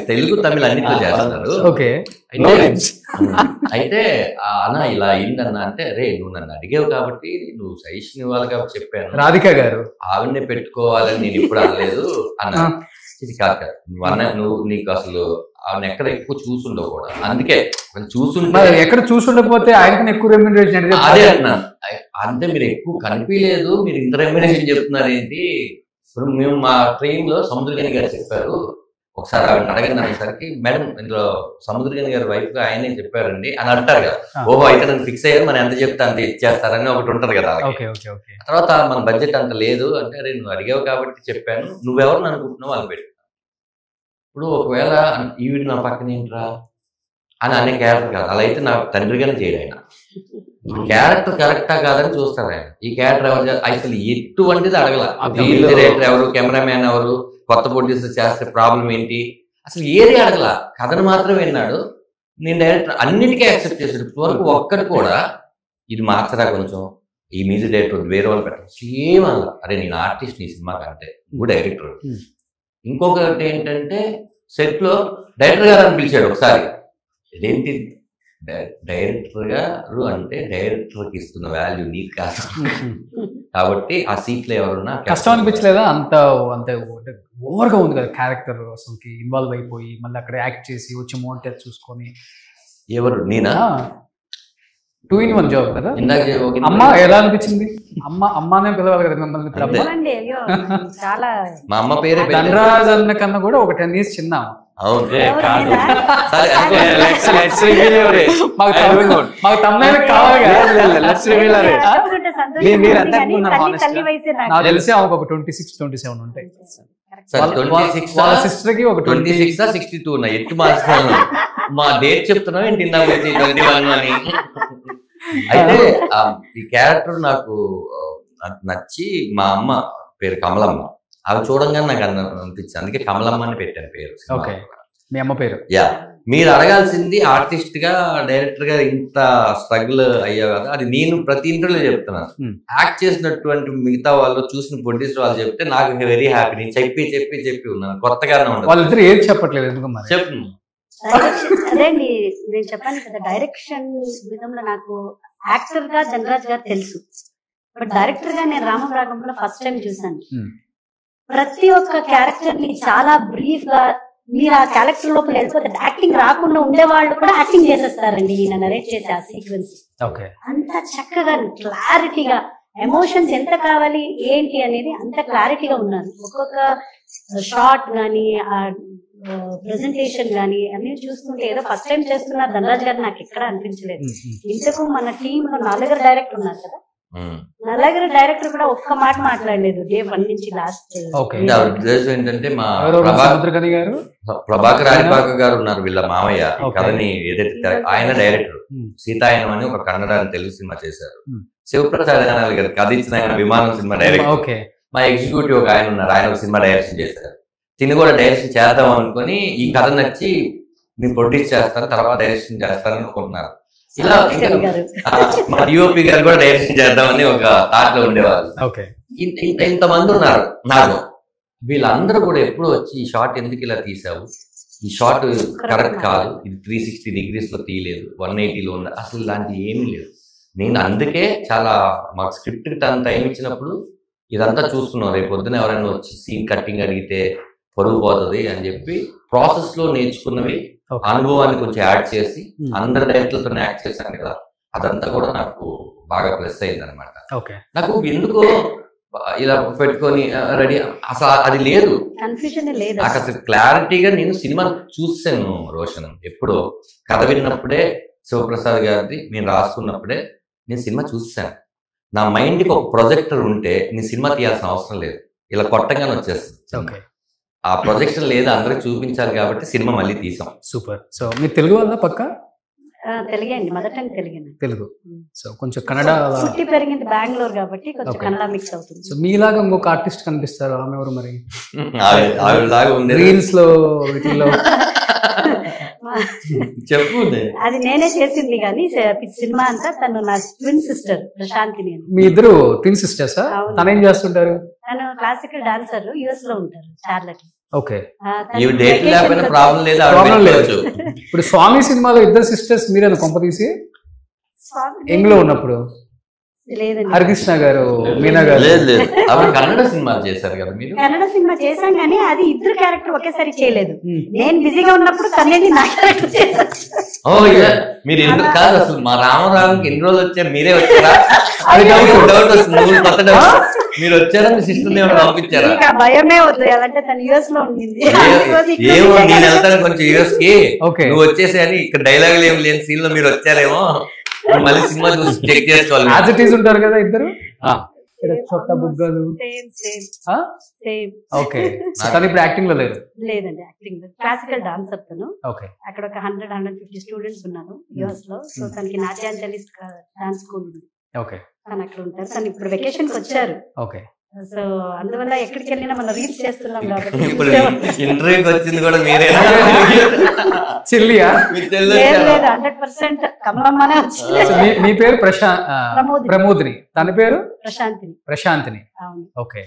తెలుగు తమిళ అన్నిట్లో చేస్తున్నారు. అయితే అన్న ఇలా అయిందన్న అంటే, రే నువ్వు నన్ను అడిగావు కాబట్టి నువ్వు సజెషన్ ఇవ్వాలి కాబట్టి చెప్పాను, రాధిక గారు ఆవిడనే పెట్టుకోవాలని నేను ఇప్పుడు అనలేదు అన్న. ఇది కాదు, నువ్వు నీకు అసలు ఆవిడ ఎక్కడ ఎక్కువ చూసుండవు కూడా, అందుకే చూసుంటే ఎక్కడ చూసుండకపోతే ఆయనకు ఎక్కువ రెమ్యునరేషన్ అదే అన్నా. అంటే మీరు ఎక్కువ కనిపించలేదు, మీరు ఇంత రెమ్యునరేషన్ చెప్తున్నారు ఏంటి? ఇప్పుడు మేము మా ట్రైన్ లో సముద్రకని గారు చెప్పారు, ఒకసారి ఆవిడ అడగండి అనేసరికి మేడం ఇందులో సముద్రగని గారి వైఫ్ గా ఆయనే చెప్పారండి అని అంటారు కదా. ఓహో అయితే నన్ను ఫిక్స్ అయ్యారు, మనం ఎంత చెప్తే అంత ఇచ్చేస్తారని ఒకటి ఉంటది కదా. తర్వాత మన బడ్జెట్ అంత లేదు అంటే అరే నువ్వు అడిగావు కాబట్టి చెప్పాను, నువ్వెవరు అనుకుంటున్నావు అని పెట్టు. ఇప్పుడు ఒకవేళ ఈవిడ నా పక్కన ఏంట్రా అని అనే క్యారెక్టర్ కాదు, అలా అయితే నాకు తండ్రిగానే చేయడు ఆయన. క్యారెక్టర్ కరెక్టా కాదని చూస్తారు ఆయన. ఈ క్యారెక్టర్ ఎవరు అసలు ఎటువంటిది అడగల, డైరెక్టర్ ఎవరు, కెమెరామ్యాన్ ఎవరు, కొత్త ప్రొడ్యూసర్ చేస్తే ప్రాబ్లం ఏంటి, అసలు ఏది అడగల, కథను మాత్రమే విన్నాడు. నేను డైరెక్టర్ అన్నిటికీ యాక్సెప్ట్ చేశాడు. ఇప్పటివరకు ఒక్కటి కూడా ఇది మార్చరా కొంచెం, ఈ మ్యూజిక్ డైరెక్టర్ వేరే వాళ్ళు పెట్టారు సేమ్ అలా. అరే నేను ఆర్టిస్ట్ ఈ సినిమా కంటే నువ్వు డైరెక్టర్. ఇంకొకటి ఏంటంటే సెట్ లో డైరెక్టర్ గారు అని పిలిచాడు ఒకసారి. ఇదేంటి డైరెక్టర్ గారు అంటే డైరెక్టర్కి ఇస్తున్న వాల్యూ నీకు కాదు కాబట్టి ఆ సీట్లో ఎవరున్నా కష్టం అనిపించలేదా? అంత అంత ఓవర్గా ఉంది కదా క్యారెక్టర్, అసలుకి ఇన్వాల్వ్ అయిపోయి మళ్ళీ అక్కడ యాక్ట్ చేసి వచ్చి మోనిటర్ చూసుకొని. ఎవరు నేనా? 2 in 1 జాబ్ కదా. అమ్మ ఎలా అనిపించింది? అమ్మానే పిలవాలి కదా మిమ్మల్ని. చాలా మా అమ్మ పేరే ధనరాజ్ అన్న కన్నా కూడా ఒక 10 years చిన్న. మాకు తమ్ముడు కావాలి నాకు తెలిసి ఒక 26-27 ఉంటాయి. వాళ్ళ సిస్టర్ కి ఒక 26 62 ఉన్నాయి. ఎట్టు మార్చుకోవాలి మా డేట్ చెప్తున్నావు ఏంటి? 21 అని. అయితే ఈ క్యారెక్టర్ నాకు నచ్చి మా అమ్మ పేరు కమలమ్మ, అవి చూడంగానే నాకు అనిపించింది, అందుకే కమలమ్మ అని పెట్టాను పేరు. మీ అమ్మ పేరు. యా, మీరు అడగాల్సింది ఆర్టిస్ట్ గా డైరెక్టర్ గా ఇంత స్ట్రగుల్ అయ్యావు కదా, అది నేను ప్రతి ఇంటర్వ్యూలో చెప్తున్నాను. యాక్ట్ చేసినటువంటి మిగతా వాళ్ళు చూసిన ప్రొడ్యూసర్ వాళ్ళు చెప్తే నాకు వెరీ హ్యాపీ. నేను చెప్పి ఉన్నాను, కొత్తగానే ఉండదు. వాళ్ళిద్దరు ఏది చెప్పట్లేదు ఎందుకు చెప్పు. అదేండి నేను చెప్పాను కదా, డైరెక్షన్ విధంలో నాకు యాక్టర్ గా ధనరాజ్ గారు తెలుసు, బట్ డైరెక్టర్ గా నేను రామం రాగంలో ఫస్ట్ టైం చూసాను. ప్రతి ఒక్క క్యారెక్టర్ ని చాలా బ్రీఫ్ గా, మీరు ఆ క్యారెక్టర్ లోపల వెళ్ళిపోతే యాక్టింగ్ రాకుండా ఉండేవాళ్ళు కూడా యాక్టింగ్ చేసేస్తారండి ఈయన నరేట్ చేసే ఆ సీక్వెన్స్. అంత చక్కగా క్లారిటీగా ఎమోషన్స్ ఎంత కావాలి ఏంటి అనేది అంత క్లారిటీగా ఉన్నారు. ఒక్కొక్క షార్ట్ గానీ ఆ ప్రెజెంటేషన్ గానీ అన్ని చూసుకుంటే ఏదో ఫస్ట్ టైం చేస్తున్నారు ధనరాజ్ గారు నాకు ఎక్కడ అనిపించలేదు. ఇంతకు మన టీమ్ లో 4 డైరెక్టర్ ఉన్నారు కదా, 4 డైరెక్టర్ కూడా ఒక్క మాట మాట్లాడలేదు డే 1 నుంచి లాస్ట్. ఏంటంటే మా ప్రభాకర్ రాజపాక గారు ఉన్నారు, వీళ్ళ మామయ్య. కథని ఏదైతే ఆయన డైరెక్టర్, సీతాయనం అని ఒక కన్నడ తెలుగు సినిమా చేశారు. శివప్రసాద్ గారు కథ ఇచ్చిన విమానం సినిమా డైరెక్టర్. మా ఎగ్జిక్యూటివ్ ఒక ఆయన ఉన్నారు, ఆయన ఒక సినిమా డైరెక్షన్ చేశారు. తిని కూడా డైరెక్షన్ చేద్దాం అనుకుని ఈ కథ నచ్చి నేను ప్రొడ్యూస్ చేస్తాను, తర్వాత డైరెక్షన్ చేస్తానని అనుకుంటున్నారు. ఇలా మా డిఓపి గారు కూడా డైరెక్షన్ చేద్దామని ఒక థాట్ లో ఉండేవాళ్ళు. ఇంతమంది ఉన్నారు నాకు. వీళ్ళందరూ కూడా ఎప్పుడు వచ్చి ఈ షార్ట్ ఎందుకు ఇలా తీసావు, ఈ షార్ట్ కరెక్ట్ కాదు, ఇది 360 degrees లో తీయలేదు, 180లో ఉంది, అసలు ఇలాంటివి ఏమీ లేదు. నేను అందుకే చాలా మాకు స్క్రిప్ట్ తన టైం ఇచ్చినప్పుడు ఇదంతా చూస్తున్నాం. రేపు పొద్దున ఎవరైనా వచ్చి సీన్ కట్టింగ్ అడిగితే పొరుగు పోతుంది అని చెప్పి ప్రాసెస్ లో నేర్చుకున్నవి అనుభవాన్ని కొంచెం యాడ్ చేసి అందరి డైరెక్టర్లతో యాక్ట్ చేశాను కదా, అదంతా కూడా నాకు బాగా ప్లస్ అయింది అనమాట. నాకు ఎందుకో ఇలా పెట్టుకొని రెడీ అసలు అది లేదు, నాకు అసలు క్లారిటీగా నేను సినిమా చూసాను రోషన్. ఎప్పుడో కథ విన్నప్పుడే శివప్రసాద్ గారిది నేను రాసుకున్నప్పుడే నేను సినిమా చూసాను. నా మైండ్కి ఒక ప్రొజెక్టర్ ఉంటే నేను సినిమా తీయాల్సిన అవసరం లేదు, ఇలా కొట్టగానే వచ్చేస్తుంది. ఆ ప్రొజెక్షన్ లేదా అందరికి చూపించాలి కాబట్టి సినిమా మళ్ళీ తీసాం. సూపర్. సో మీరు తెలుగు వల్ల పక్క తెలుగండి, మొదట తెలుగు. సో కొంచెం కన్నడ పుట్టి పెరిగింది బెంగళూరు కాబట్టి కొంచెం కన్నడ మిక్స్ అవుతుంది. సో మీలాగా ఇంకొక ఆర్టిస్ట్ కనిపిస్తారు, ఆమె ఎవరు మరి? రీల్స్ లో వీటిల్లో చెప్పు. అది నేనే చేసింది కానీ సినిమా అంతా తను నా ట్విన్ సిస్టర్ ప్రశాంతి. నేను మీ ఇద్దరు ట్విన్ సిస్టర్సా? తను ఏం చేస్తుంటారు? తను క్లాసికల్ డాన్సర్, యుఎస్ లో ఉంటారు, చార్లెట్. ఓకే. ఇప్పుడు స్వామి సినిమాలో ఇద్దరు సిస్టర్స్ మీరేనా కొంప తీసి ఎంగ్లో ఉన్నప్పుడు? హరికృష్ణ గారు, మీనా గారు. కన్నడ సినిమా చేశారు కదా మీరు? కన్నడ సినిమా చేశాం కానీ అది ఇద్దరు క్యారెక్టర్ ఒకేసారి చేయలేదు. నేను బిజీగా ఉన్నప్పుడు తనేది నా క్యారెక్టర్ చేశాను. మీరు కాదు అసలు మా రామరావుకి ఎన్ని రోజులు వచ్చారు, మీరే వచ్చారా అది డౌట్ వస్తుంది. కొత్త డౌట్, మీరు వచ్చారా మీ సిస్టర్ ఏమైనా పంపించారా? భయమే వద్దు, అంటే తను యూఎస్ లో ఉండింది. ఏమో నేను వెళ్తాను కొంచెం యూఎస్ కి, ఓకే నువ్వు వచ్చేసి అని ఇక్కడ డైలాగులు ఏం లేని సీన్ లో మీరు వచ్చారేమో, మళ్ళీ సినిమా చూసి చెక్ చేసుకోవాలి. యాజ్ ఇట్ ఈస్ ఉంటారు కదా ఇద్దరు, చొట్ట బుగ్గలు. ఓకే, తను ఇప్పుడు యాక్టింగ్ లో లేదు? లేదండి, యాక్టింగ్ క్లాసికల్ డాన్సర్ తను. ఓకే, అక్కడ ఒక 100-150 స్టూడెంట్స్ ఉన్నారు యూఎస్ లో. సో తనకి నాట్యాంజలి డాన్స్ స్కూల్ ఉంది. ఓకే, తను అక్కడ ఉంటారు. తను ఇప్పుడు వెకేషన్ కి వచ్చారు. ఓకే. సో అందువల్ల ఎక్కడికి వెళ్ళినా మనం రీల్స్ చేస్తున్నాం కాబట్టి. ఇప్పుడు ఇంటర్వ్యూకి వచ్చింది కూడా మీరే? చెల్లియా? లేదు 100% కమలమ్మనే వచ్చింది. మీ పేరు ప్రమోదిని, తన పేరు ప్రశాంతిని. అవును. ఓకే,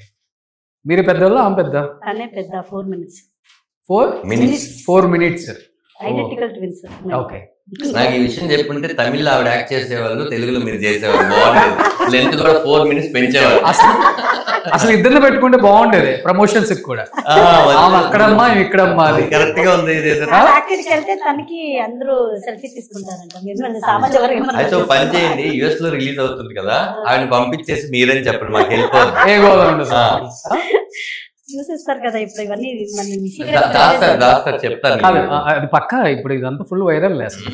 మీరు పెద్దోళ్ళు ఆమె పెద్ద? తనే పెద్ద. 4 minutes. 4 minutes. Identical twins. Okay, నాకు ఈ విషయం చెప్పుంటే తమిళ్లో ఆవిడ యాక్ట్ చేసేవాళ్ళు, తెలుగులో మీరు చేసేవాళ్ళు, బాగుండేది. లెంత్ కూడా 4 minutes పెంచేవాళ్ళు. అసలు ఇద్దరిని పెట్టుకుంటే బాగుండేది ప్రమోషన్స్ కూడా. అక్కడమ్మా ఇక్కడమ్మా, అది కరెక్ట్ గా ఉంది. అక్కడికి వెళ్తే తనకి అందరూ సెల్ఫీ తీసుకుంటారంట. సామాజిక వర్గం. అయితే పని చేయండి, యుఎస్ లో రిలీజ్ అవుతుంది కదా, ఆవిడ పంపించేసి మీరని చెప్పండి, మాకు వెళ్ళిపోదు. ఏ గోదా ఉండదు, చూసేస్తారు కదా ఇప్పుడు ఇవన్నీ. చెప్తాను అది పక్కా. ఇప్పుడు ఇదంతా ఫుల్ వైరల్ అసలు.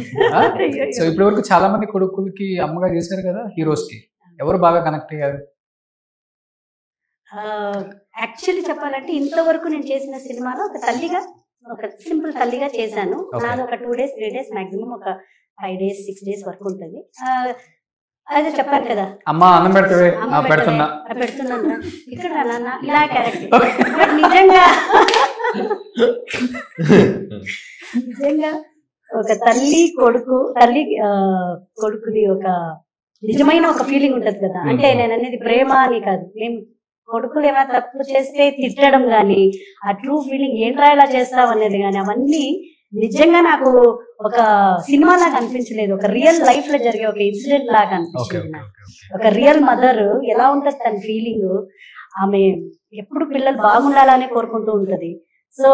సో ఇప్పటి వరకు చాలా మంది కొడుకులకి అమ్మగా చేశారు కదా హీరోస్ కి, ఎవరు బాగా కనెక్ట్ అయ్యారు? యాక్చువల్లీ చెప్పాలంటే ఇంతవరకు నేను చేసిన సినిమాలో ఒక తల్లిగా, ఒక సింపుల్ తల్లిగా చేశాను. నాది ఒక 2 days 3 days మాక్సిమం ఒక 5 days 6 days వరకు ఉంటుంది. అదే చెప్పాను కదా, అమ్మా అన్నం పెడతావే, పెడుతున్నా ఇక్కడ నాన్న ఇలా క్యారెక్టర్. బట్ నిజంగా ఒక తల్లి కొడుకుది ఒక నిజమైన ఒక ఫీలింగ్ ఉంటది కదా. అంటే నేను అనేది ప్రేమ అని కాదు, మేము కొడుకులు ఏమైనా తప్పు చేస్తే తిట్టడం గాని, ఆ ట్రూ ఫీలింగ్ ఏంట్రా ఇలా చేస్తావు అనేది గాని, అవన్నీ నిజంగా నాకు ఒక సినిమా లాగా అనిపించలేదు. ఒక రియల్ లైఫ్ లో జరిగే ఒక ఇన్సిడెంట్ లాగా అనిపించింది నాకు. ఒక రియల్ మదర్ ఎలా ఉంటది తన ఫీలింగ్, ఆమె ఎప్పుడు పిల్లలు బాగుండాలనే కోరుకుంటూ ఉంటది. సో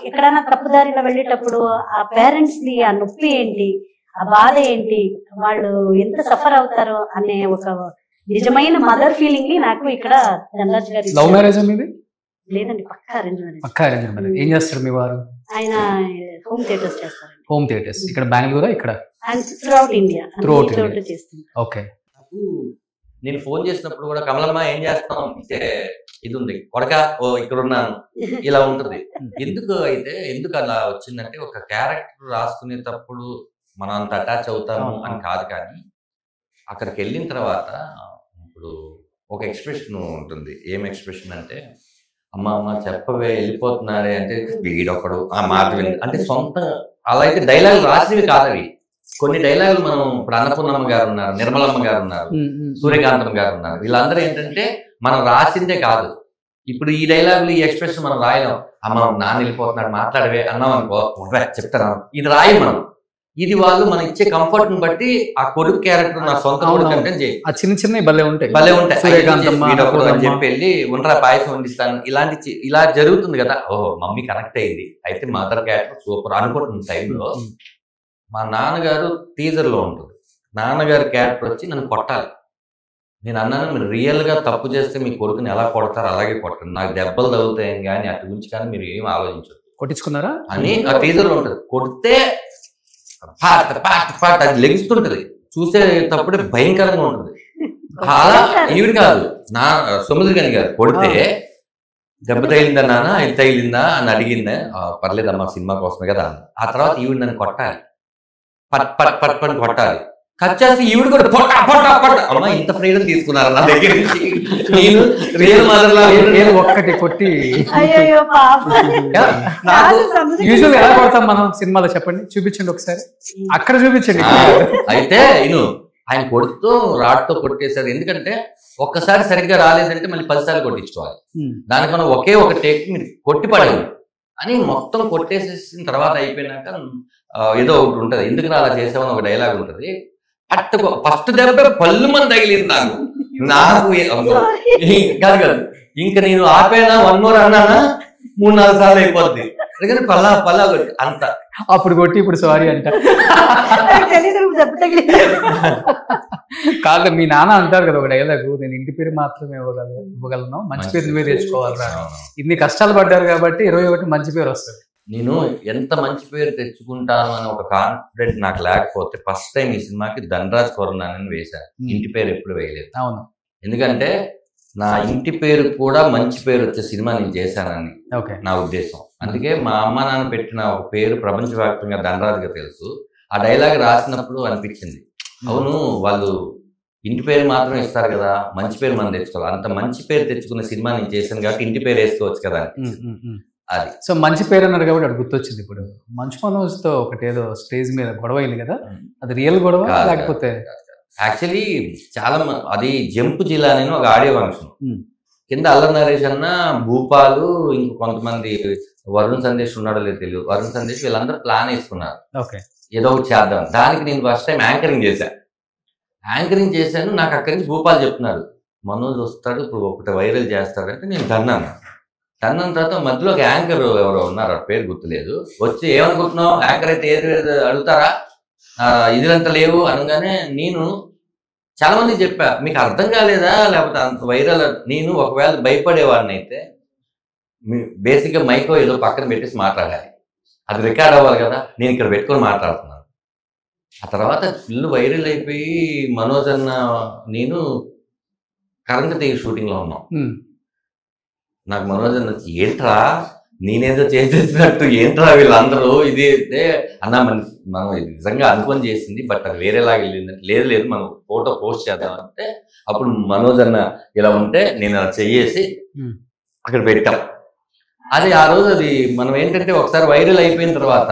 ఎక్కడైనా తప్పుదారిలో వెళ్ళేటప్పుడు ఆ పేరెంట్స్ ని ఆ నొప్పి ఏంటి, ఆ బాధ ఏంటి, వాళ్ళు ఎంత సఫర్ అవుతారో అనే ఒక నిజమైన మదర్ ఫీలింగ్ ని నాకు ఇక్కడ ధనరాజ్ గారు. లవ్ మ్యారేజ్ అనేది లేదండి, పక్కా అరేంజ్ మ్యారేజ్. పక్కా అరేంజ్ మ్యారేజ్. ఏం చేస్తారు మీ వారు? ఆయన హోమ్ థియేటర్స్ చేస్తారు. హోమ్ థియేటర్స్ ఇక్కడ బెంగళూరు, ఇక్కడ త్రూఅవుట్ ఇండియా చేస్తుంది. ఓకే. నేను ఫోన్ చేసినప్పుడు కూడా కమలమ్మ ఏం చేస్తాం అంటే ఇది ఉంది కొడక, ఓ ఇక్కడ ఉన్నాను, ఇలా ఉంటది. ఎందుకు అలా వచ్చిందంటే, ఒక క్యారెక్టర్ రాసుకునేటప్పుడు మనం అంత అటాచ్ అవుతాము అని కాదు, కానీ అక్కడికి వెళ్ళిన తర్వాత ఇప్పుడు ఒక ఎక్స్ప్రెషన్ ఉంటుంది. ఏం ఎక్స్ప్రెషన్ అంటే, అమ్మ చెప్పవే వెళ్ళిపోతున్నారే అంటే వీడొకడు ఆ మాట విని అంటే సొంత అలా అయితే డైలాగులు రాసినవి కాదు అవి. కొన్ని డైలాగులు మనం ఇప్పుడు అన్నపూర్ణమ్మ గారు ఉన్నారు, నిర్మలమ్మ గారు ఉన్నారు, సూర్యకాంతం గారు ఉన్నారు, వీళ్ళందరూ ఏంటంటే మనం రాసిందే కాదు. ఇప్పుడు ఈ డైలాగులు ఈ ఎక్స్ప్రెషన్ మనం రాయలేం. అమ్మ నాన్న వెళ్ళిపోతున్నాడు మాట్లాడవే అన్నాం అనుకో, చెప్తాను ఇది రాయి మనం. ఇది వాళ్ళు మనం ఇచ్చే కంఫర్ట్ ని బట్టి ఆ కొడుకు క్యారెక్టర్ నా సొంత కొడుకు అంటే ఆ చిన్న చిన్న భలే ఉంటాయి అని చెప్పి వెళ్ళి ఉండరా పాయసం వండిస్తాను, ఇలా జరుగుతుంది కదా. ఓహో మమ్మీ కనెక్ట్ అయింది, అయితే మదర్ క్యారెక్టర్ సూపర్ అనుకుంటున్న టైంలో మా నాన్నగారు టీజర్ లో ఉంటుంది. నాన్నగారి క్యారెక్టర్ వచ్చి నన్ను కొట్టాలి. నేను అన్నాను, మీరు రియల్ గా తప్పు చేస్తే మీ కొడుకుని ఎలా కొడతారు అలాగే కొట్టండి, నాకు దెబ్బలు తగులుతాయని కానీ అటు గురించి కానీ మీరు ఏం ఆలోచించరు. కొట్టించుకున్నారా అని ఆ టీజర్ లో ఉంటుంది. కొడితే పాట పాట పాట అది లెగిస్తుంటది, చూసేటప్పుడే భయంకరంగా ఉంటుంది. అలా ఈవిడ కాదు నా సముద్రగని గారు కొడితే దెబ్బ తగిలిందా నాన్న, ఇది తగిలిందా అని అడిగిందా, పర్లేదమ్మా సినిమా కోసమే కదా అన్న. ఆ తర్వాత ఈవిడ నన్ను కొట్టాలి, పట్ పట్ పట్ పట్ కొట్టాలి. కట్ చేసి ఈవిడ కూడా పొట్ట పొట్ట పొట్ట. అమ్మ ఇంత ఫ్రీడమ్ తీసుకున్నారు నా దగ్గర నుంచి. నేను రియల్ మదర్ లా ఒక్కటి కొట్టి యూజువల్ ఎలా కొడతాం మనం సినిమాలో, చెప్పండి చూపించండి ఒకసారి, అక్కడ చూపించండి. అయితే ఆయన కొడుతూ రాడ్తో కొట్టేశారు. ఎందుకంటే ఒక్కసారి సరిగ్గా రాలేదంటే మళ్ళీ 10 సార్లు కొట్టించుకోవాలి. దానికి మనం ఒకే ఒక టేక్ మీరు కొట్టి పడేది అని మొత్తం కొట్టేసేసిన తర్వాత అయిపోయినాక ఏదో ఒకటి ఉంటది, ఎందుకు అలా చేసామని ఒక డైలాగ్ ఉంటది. అట్ట ఫస్ట్ దెబ్బ పళ్ళు మంది తగిలింది నాకు కాదు. ఇంకా నేను ఆపేనా 1 more అన్నానా 3-4 సార్లు అయిపోద్ది. ఎందుకంటే పల్లా కొట్టి అంత అప్పుడు కొట్టి ఇప్పుడు సారీ అంట. కాదు మీ నాన్న అంటారు కదా ఒక డైలాగ్, నేను ఇంటి పేరు మాత్రమే ఇవ్వగలను, మంచి పేరు నువ్వే తెచ్చుకోవాలరా. ఇన్ని కష్టాలు పడ్డారు కాబట్టి 21 మంచి పేరు వస్తుంది. నేను ఎంత మంచి పేరు తెచ్చుకుంటాను అని ఒక కాన్ఫిడెంట్ నాకు లేకపోతే ఫస్ట్ టైం ఈ సినిమాకి ధనరాజ్ కొరనాని వేశాను. ఇంటి పేరు ఎప్పుడు వేయలేదు. అవును, ఎందుకంటే నా ఇంటి పేరు కూడా మంచి పేరు వచ్చే సినిమా నేను చేశానని నా ఉద్దేశం. అందుకే మా అమ్మ నాన్న పెట్టిన ఒక పేరు ప్రపంచవ్యాప్తంగా ధనరాజ్గా తెలుసు. ఆ డైలాగ్ రాసినప్పుడు అనిపించింది, అవును వాళ్ళు ఇంటి పేరు మాత్రం ఇస్తారు కదా, మంచి పేరు మనం తెచ్చుకోవాలి. అంత మంచి పేరు తెచ్చుకున్న సినిమా నేను చేశాను కాబట్టి ఇంటి పేరు వేసుకోవచ్చు కదా అది. సో మంచి పేరు అన్నారు కాబట్టి అది గుర్తొచ్చింది. ఇప్పుడు మంచు మనోజ్తో ఒకటి ఏదో స్టేజ్ మీద గొడవ అయింది కదా, అది రియల్ గొడవ లేకపోతే? యాక్చువల్లీ చాలా అది జంపు జిల్లా అని ఒక ఆడియో ఫంక్షన్. కింద అల్లరి నరేష్ అన్న, భూపాలు, ఇంక కొంతమంది వరుణ్ సందేశ్ ఉన్నాడో లేదు తెలియదు, వరుణ్ సందేశ్ వీళ్ళందరూ ప్లాన్ వేసుకున్నారు ఏదో ఒకటి చేద్దాం. దానికి నేను ఫస్ట్ టైం యాంకరింగ్ చేశాను. నాకు అక్కడి నుంచి భూపాల్ చెప్తున్నారు, మనోజ్ వస్తాడు ఇప్పుడు ఒకటి వైరల్ చేస్తాడు అంటే నేను తన్నాను తర్వాత మధ్యలో ఒక యాంకర్ ఎవరో ఉన్నారు, ఆ పేరు గుర్తులేదు, వచ్చి ఏమనుకుంటున్నావు యాంకర్ అయితే ఏది అడుగుతారా, ఇదిలంతా లేవు అనగానే నేను చాలా మంది చెప్పా, మీకు అర్థం కాలేదా లేకపోతే అంత వైరల్. నేను ఒకవేళ భయపడేవాడిని అయితే బేసిక్గా మైకో ఏదో పక్కన పెట్టేసి మాట్లాడాలి, అది రికార్డ్ అవ్వాలి కదా, నేను ఇక్కడ పెట్టుకొని మాట్లాడుతున్నాను. ఆ తర్వాత ఫుల్ వైరల్ అయిపోయి మనోజ్ అన్న నేను కరెంట్ తీగి షూటింగ్లో ఉన్నాం. నాకు మనోజ్ అన్న ఏంట్రా నేనేదో చేసేసినట్టు ఏంట్రా వీళ్ళందరూ ఇది అయితే అన్న మనం నిజంగా అనుకొని చేసింది బట్ అది వేరేలాగా వెళ్ళిందంటే లేదు మనం ఫోటో పోస్ట్ చేద్దామంటే అప్పుడు మనోజ్ అన్న ఇలా ఉంటే నేను అలా చెయ్యేసి అక్కడ పెట్టాం. అది ఆ రోజు అది మనం ఏంటంటే ఒకసారి వైరల్ అయిపోయిన తర్వాత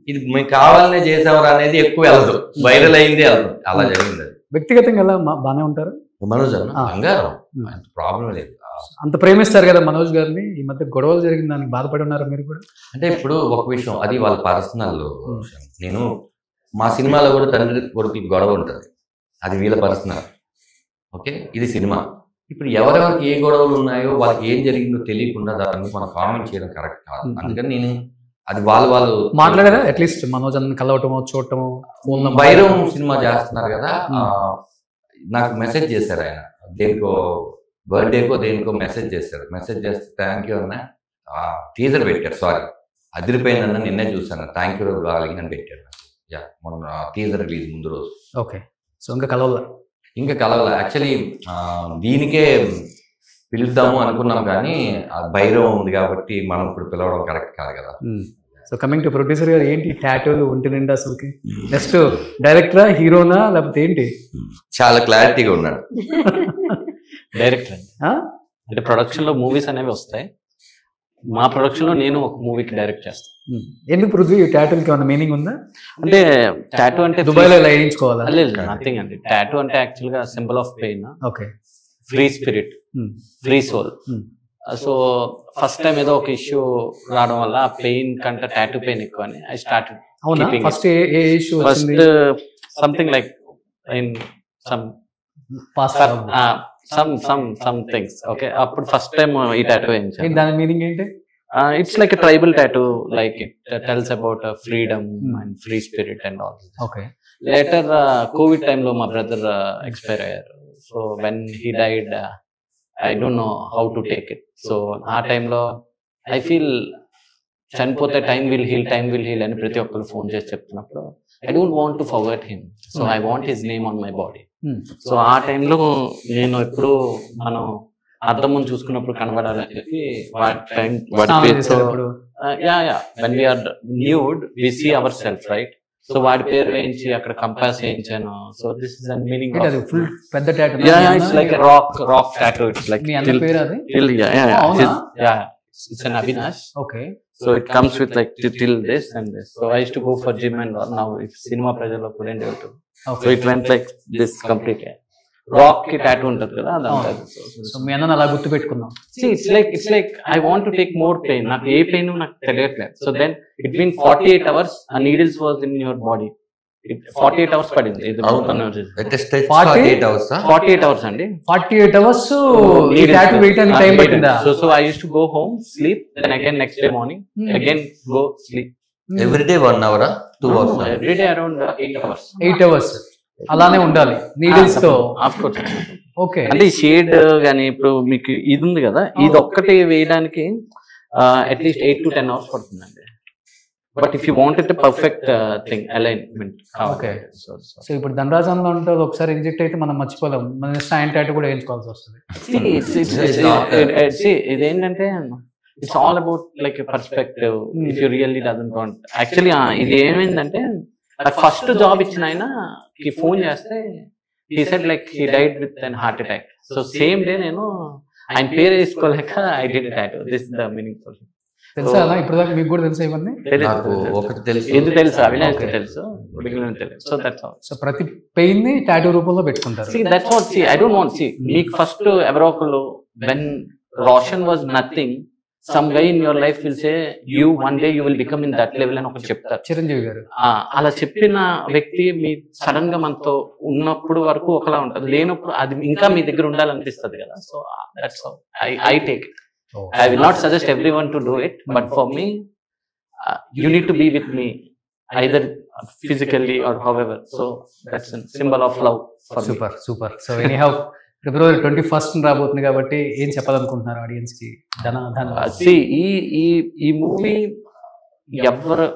ఇది మీకు కావాలనే చేసేవారు అనేది ఎక్కువ వెళ్ళదు, వైరల్ అయింది వెళ్ళదు, అలా జరిగింది. అది వ్యక్తిగతంగా ఎలా బాగానే ఉంటారు మనోజ్ అన్న, బంగారం, ప్రాబ్లం లేదు. అంత ప్రేమిస్తారు కదా మనోజ్ గారిని. ఈ మధ్య గొడవలు జరిగిన దానికి బాధపడి ఉన్నారు మీరు కూడా? అంటే ఇప్పుడు ఒక విషయం, అది వాళ్ళ పర్సనల్. నేను మా సినిమాలో కూడా తండ్రి కొడుకుకి గొడవ ఉంటుంది, అది వీళ్ళ పర్సనల్. ఓకే, ఇది సినిమా. ఇప్పుడు ఎవరెవరికి ఏ గొడవలు ఉన్నాయో వాళ్ళకి ఏం జరిగిందో తెలియకుండా దాన్ని మనం కామెంట్ చేయడం కరెక్ట్ కాదు. అందుకని నేను అది వాళ్ళు మాట్లాడారా అట్లీస్ట్ మనోజ్ అన్న కలవటమో చూడటమో? భైరవం సినిమా చేస్తున్నారు కదా, నాకు మెసేజ్ చేశారు ఆయన, దేనికో బర్త్డేకో దేనికో మెసేజ్ చేశారు. మెసేజ్ చేస్తే థ్యాంక్ యూ అన్న, టీజర్ పెట్టారు, సారీ అదిరిపోయిందన్న నిన్నే చూసాను, థ్యాంక్ యూ డార్లింగ్ అని పెట్టారు. మనం టీజర్ రిలీజ్ ముందు రోజు. ఓకే, సో ఇంకా కలవాల యాక్చువల్లీ దీనికే పిలుద్దాము అనుకున్నాం కానీ భైరవం ఉంది కాబట్టి మనం ఇప్పుడు పిలవడం కరెక్ట్ కాదు కదా. సో కమింగ్ టు ప్రొడ్యూసర్ గారు, ఏంటి టాటూలు ఒంటి నిండా అసలుకి? నెక్స్ట్ డైరెక్టరా, హీరోనా, లేకపోతే ఏంటి? చాలా క్లారిటీగా ఉన్నాడు డైరెక్టర్ అండి. అంటే ప్రొడక్షన్ లో మూవీస్ అనేవి వస్తాయి, మా ప్రొడక్షన్ లో నేను ఒక మూవీకి డైరెక్ట్ చేస్తాను. ఎందుకు పృథ్వీ టాటూకి ఏమైనా మీనింగ్ ఉందా? అంటే టాటూ అంటే దుబాయ్ లో వేయించుకోవాలా? లేదు, నథింగ్ అండి. టాటూ అంటే యాక్చువల్ గా symbol of pain, okay, free spirit, free soul. So first time ఏదో ఒక ఇష్యూ రావడం వల్ల పెయిన్ కంటే టాటూ పెయిన్ ఎక్కువ అని I started. First A issue? First something like in some things. Okay, అప్పుడు ఫస్ట్ టైం ఈ టాటూ వేయించాను. దాని మీనింగ్ ఏంటి? It's like tribal tattoo, like it tells about freedom and free spirit and all. Okay, later Covid టైంలో మా brother expire అయ్యారు. So when he died I don't know how to take it. So ఆ టైంలో I feel చనిపోతే time will heal అని ప్రతి ఒక్కరు phone చేసి చెప్తున్నప్పుడు I don't want to forget him, so I want his name on my body. So ఆ టైంలో నేను ఎప్పుడు మనం అద్దం ముందు చూసుకున్నప్పుడు కనబడాలని చెప్పి when we are nude we see ourselves, right? So వాడి పేరు వేయించి అక్కడ కంపాస్ వేయించాను. So this is the meaning. అది ఫుల్ పెద్ద tattoo. It's like rock tattoo. It's like మీ అన్న పేరు అది? It's an Avinash. Okay. So it comes with like till this and this. So I used to go for gym and all. Now if cinema pressure couldn't do it. Okay. So it went like this completely. Rock ki tattoo untadu kada adanta. So మీ అన్నని అలా గుర్తు పెట్టుకున్నాం. See it's like I want to take more pain. నాకు ఏ pain నాకు తెలియట్లేదు. So then between 48 hours a needles was in your body. 48 hours పడింది ఇది మొత్తం అంటే స్ట్రెచ్ 40 48 hours 48 hours అండి. 48 hours ఈ టాటూ వేయడానికి టైం పట్టిందా? So I used to go home, sleep, then again next day morning, again go sleep. Everyday 1 hour 2 hours Every day around 8 hours. 8 hours అలానే ఉండాలి నీడిల్స్ తో. Of course. ఓకే, అంటే ఈ shade గానీ ఇప్పుడు మీకు ఇది ఉంది కదా, ఇది ఒక్కటి వేయడానికి అట్లీస్ట్ 8 to 10 hours పడుతుందండి. But if you want it perfect thing alignment. Okay. So ఇప్పుడు ధనరాజంలో ఉంటుంది, ఒకసారి ఇంజెక్ట్ అయితే మనం మర్చిపోలేం, మన నెక్స్ట్ ఆయన టాటూ కూడా వేయించుకోవాల్సి వస్తుంది. ఇదేంటంటే it's all about like perspective. If you really doesn't want actually ఇది ఏమైందంటే ఫస్ట్ జాబ్ ఇచ్చిన ఆయన ఫోన్ చేస్తే he said like he died with an heart attack. So same day నేను ఆయన పేరు వేసుకోలేక I did a tattoo. This is the meaning for him. తెలుసా అలా ఇప్పుడు దాకా మీకు కూడా తెలుసా ఇవన్నీ? నాకు ఒకటి తెలుసు, ఇది తెలుసు, అవినాష్ తెలుసు, తెలుసు. So that's all. సో ప్రతి పెయిన్ ని టాటూ రూపంలో పెట్టుకుంటారు. See that's what, see I don't want, see మీకు ఫస్ట్ ఎవరో ఒకళ్ళు when Roshan was nothing, some guy in your life will say you one day you will become in that level అని ఒకటి చెప్తారు. చిరంజీవి గారు అలా చెప్పిన వ్యక్తి మీ సడన్ గా మనతో ఉన్నప్పుడు వరకు ఒకలా ఉంటుంది, లేనప్పుడు అది ఇంకా మీ దగ్గర ఉండాలనిపిస్తుంది కదా. So that's how I take it. I will not suggest everyone to do it, but for me, you need to be with me, either physically or however. So that's a symbol of love for me. Super super. So anyhow February 21st రాబోతుంది కాబట్టి ఏం చెప్పాలనుకుంటున్నారు audience కి? See, ఈ movie ఎవరు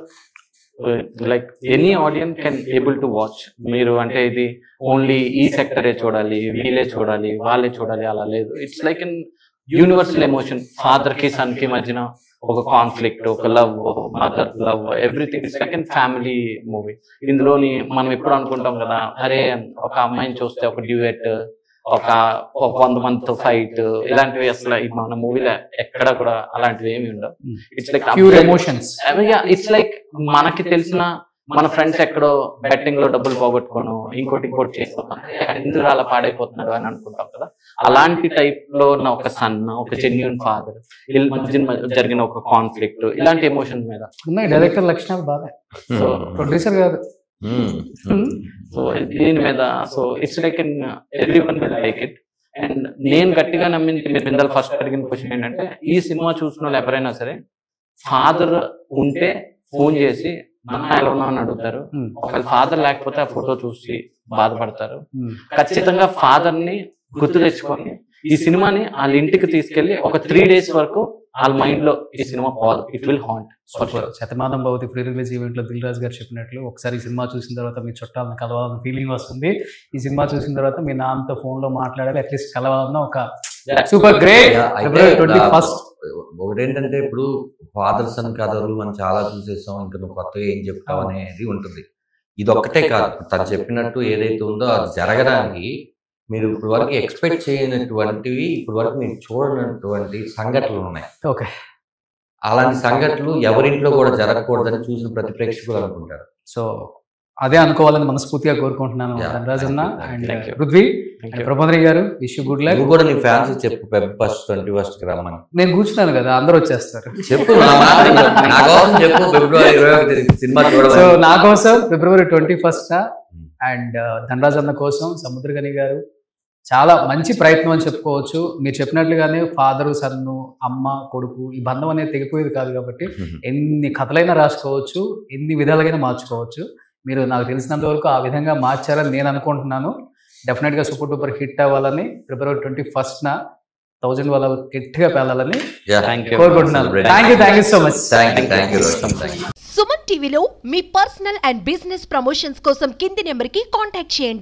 like any audience can able to watch. మీరు అంటే ఇది ఓన్లీ ఈ సెక్టరే చూడాలి, వీళ్ళే చూడాలి, వాళ్ళే చూడాలి అలా లేదు. It's like an universal emotion. Father కి సన్ కి మధ్యన ఒక కాన్ఫ్లిక్ట్, ఒక love, mother love, everything. It's like an family movie. ఇందులోని మనం ఎప్పుడు అనుకుంటాం కదా, అరే ఒక అమ్మాయిని చూస్తే ఒక డ్యూయెట్, ఒక 100 మందితో ఫైట్, ఇలాంటివి అసలు మన మూవీలో ఎక్కడ కూడా అలాంటివి ఏమి ఉండవు. It's like pure emotions. It's like మనకి తెలిసిన మన ఫ్రెండ్స్ ఎక్కడో బెట్టింగ్ లో డబ్బులు పోగొట్టుకోను, ఇంకోటి చేస్తాం, ఎందుకు అలా పాడైపోతున్నాడు అని అనుకుంటాం కదా. అలాంటి టైప్ లో ఉన్న ఒక సన్, ఒక జెన్యూన్ ఫాదర్, వీళ్ళ మధ్య జరిగిన ఒక కాన్ఫ్లిక్ట్, ఇలాంటి ఎమోషన్స్ మీద ఉన్నాయి. డైరెక్టర్ లక్షణాలు బాగా, సో ప్రొడ్యూసర్ కాదు. సో దీని మీద so it's like everyone will like it. And నేను గట్టిగా నమ్మింది, మీరు ఇందాక ఫస్ట్ అడిగిన క్వశ్చన్ ఏంటంటే, ఈ సినిమా చూసిన వాళ్ళు ఎవరైనా సరే ఫాదర్ ఉంటే ఫోన్ చేసి నాన్న ఎలా ఉన్నా అని అడుగుతారు. ఒకవేళ ఫాదర్ లేకపోతే ఆ ఫోటో చూసి బాధపడతారు. ఖచ్చితంగా ఫాదర్ ని గుర్తు తెచ్చుకొని ఈ సినిమాని వాళ్ళ ఇంటికి తీసుకెళ్లి ఒక 3 days వరకు వాళ్ళ మైండ్ లో ఈ సినిమా పోదు. It will haunt. Shatamanam Bhavati pre release event లో దిల్ రాజు గారు చెప్పినట్లు, ఒకసారి ఈ సినిమా చూసిన తర్వాత మీ చుట్టాలను కలవాలన్న ఫీలింగ్ వస్తుంది. ఈ సినిమా చూసిన తర్వాత మీ నాన్నతో ఫోన్ లో మాట్లాడాలి, అట్లీస్ట్ కలవాలన్న ఒక సూపర్ గ్రేట్. February 21st. ఒకటేంటంటే ఇప్పుడు ఫాదర్ సన్ కథలు మనం చాలా చూసేస్తాం, ఇంకా నువ్వు కొత్తగా ఏం చెప్తావు అనేది ఉంటుంది. ఇది ఒక్కటే కాదు, తను చెప్పినట్టు ఏదైతే ఉందో అది జరగడానికి మీరు ఇప్పుడు వరకు ఎక్స్పెక్ట్ చేయనటువంటివి, ఇప్పుడు వరకు మీరు చూడనటువంటి సంఘటనలు ఉన్నాయి. ఓకే, అలాంటి సంఘటనలు ఎవరింట్లో కూడా జరగకూడదని చూసిన ప్రతి ప్రేక్షకులు అనుకుంటారు. సో అదే అనుకోవాలని మనస్ఫూర్తిగా కోరుకుంటున్నాను. ధనరాజ్ అన్న అండ్ పృథ్వీ అండ్ ప్రభోదరి గారు, విష్ యూ గుడ్ లక్. నువ్వు కూడా నీ ఫ్యాన్స్ చెప్పు Feb 21st కి రమ్మని. నేను కూర్చున్నాను కదా, అందరూ వచ్చేస్తారు. చెప్పు, నా కోసం చెప్పు. February 21 సినిమా చూడాలి. సో నా కోసం February 21st అండ్ ధనరాజ్ అన్న కోసం సముద్రగని గారు చాలా మంచి ప్రయత్నం అని చెప్పుకోవచ్చు. మీరు చెప్పినట్లుగానే ఫాదరు సన్ను, అమ్మ కొడుకు, ఈ బంధం అనేది తెగిపోయేది కాదు కాబట్టి ఎన్ని కథలైనా రాసుకోవచ్చు, ఎన్ని విధాలుగా మార్చుకోవచ్చు. మీరు నాకు తెలిసినంత వరకు ఆ విధంగా మార్చారని నేను అనుకుంటున్నాను. డెఫినెట్ గా సూపర్ డూపర్ హిట్ అవ్వాలని, February 21st 1000 వాళ్ళ గట్టిగా పేలాలని కోరుకుంటున్నాను. Thank you so much. Suman టీవీలో మీ పర్సనల్ అండ్ బిజినెస్ ప్రమోషన్స్ కోసం కింది నెంబర్ కి కాంటాక్ట్ చేయండి.